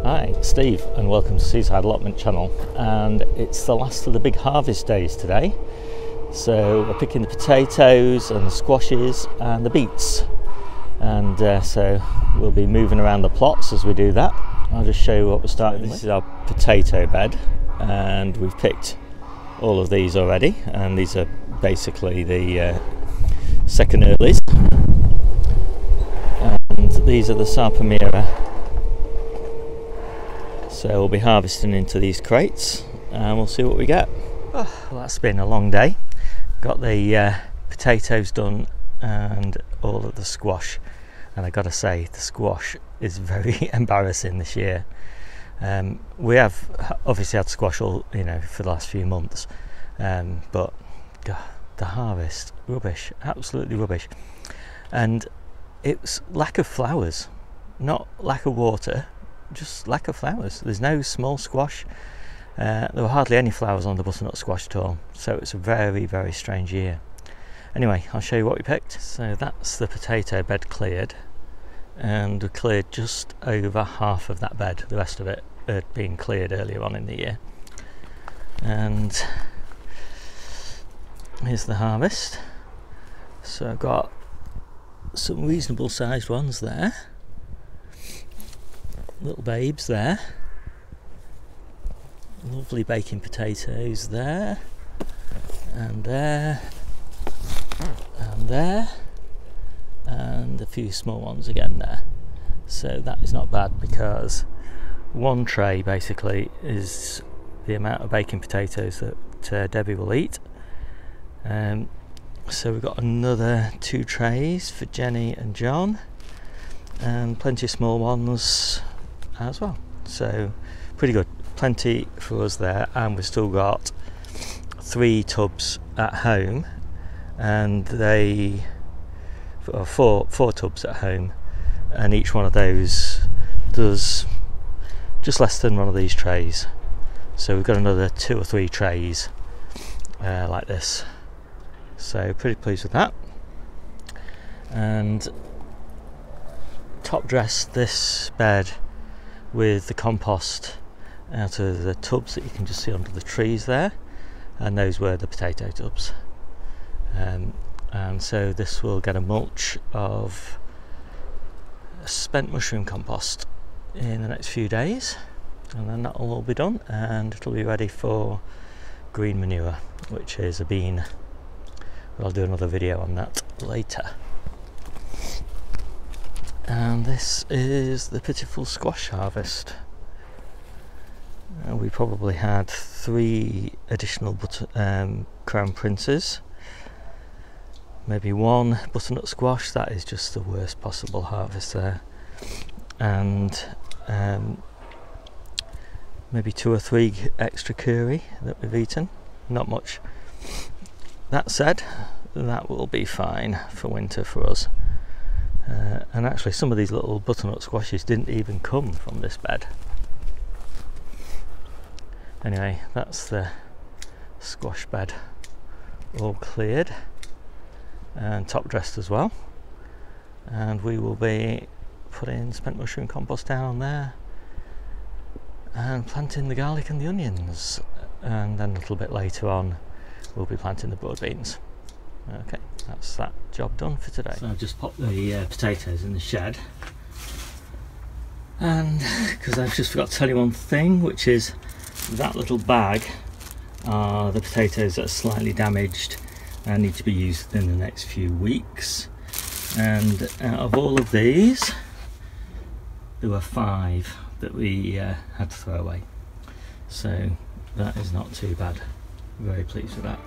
Hi, Steve, and welcome to Seaside Allotment channel. And it's the last of the big harvest days today, so we're picking the potatoes and the squashes and the beets, and so we'll be moving around the plots as we do that. I'll just show you what we're starting with. This is our potato bed, and we've picked all of these already, and these are basically the second earlies, and these are the Sapamira. So we'll be harvesting into these crates and we'll see what we get. Well, that's been a long day. Got the potatoes done and all of the squash, and I gotta say the squash is very embarrassing this year. We have obviously had squash all for the last few months, but God, the harvest, rubbish, absolutely rubbish. And it's lack of flowers, not lack of water, just lack of flowers. There's no small squash. There were hardly any flowers on the butternut squash at all, so it's a very, very strange year. Anyway, I'll show you what we picked. So that's the potato bed cleared, and we cleared just over half of that bed. The rest of it had been cleared earlier on in the year. And here's the harvest. So I've got some reasonable sized ones there, little babes there, lovely baking potatoes there, and there, and there, and a few small ones again there. So that is not bad, because one tray basically is the amount of baking potatoes that Debbie will eat. So we've got another 2 trays for Jennie and John, and plenty of small ones as well, so pretty good, plenty for us there. And we've still got 3 tubs at home, and they four tubs at home, and each one of those does just less than one of these trays. So we've got another 2 or 3 trays like this, so pretty pleased with that. And top dressed this bed with the compost out of the tubs that you can just see under the trees there, and those were the potato tubs. And so this will get a mulch of spent mushroom compost in the next few days, and then that'll all be done and it'll be ready for green manure, which is a bean. I'll do another video on that later. And this is the pitiful squash harvest. We probably had 3 additional Crown Princes, maybe 1 butternut squash. That is just the worst possible harvest there, and maybe 2 or 3 extra Kuri that we've eaten, not much. That said, that will be fine for winter for us. And actually some of these little butternut squashes didn't even come from this bed. Anyway, that's the squash bed all cleared and top dressed as well, and we will be putting spent mushroom compost down there and planting the garlic and the onions, and then a little bit later on we'll be planting the broad beans. Okay, that's that job done for today. So I've just popped the potatoes in the shed, and because I've just forgot to tell you one thing, which is that little bag are the potatoes that are slightly damaged and need to be used in the next few weeks. And out of all of these, there were 5 that we had to throw away, so that is not too bad. Very pleased with that.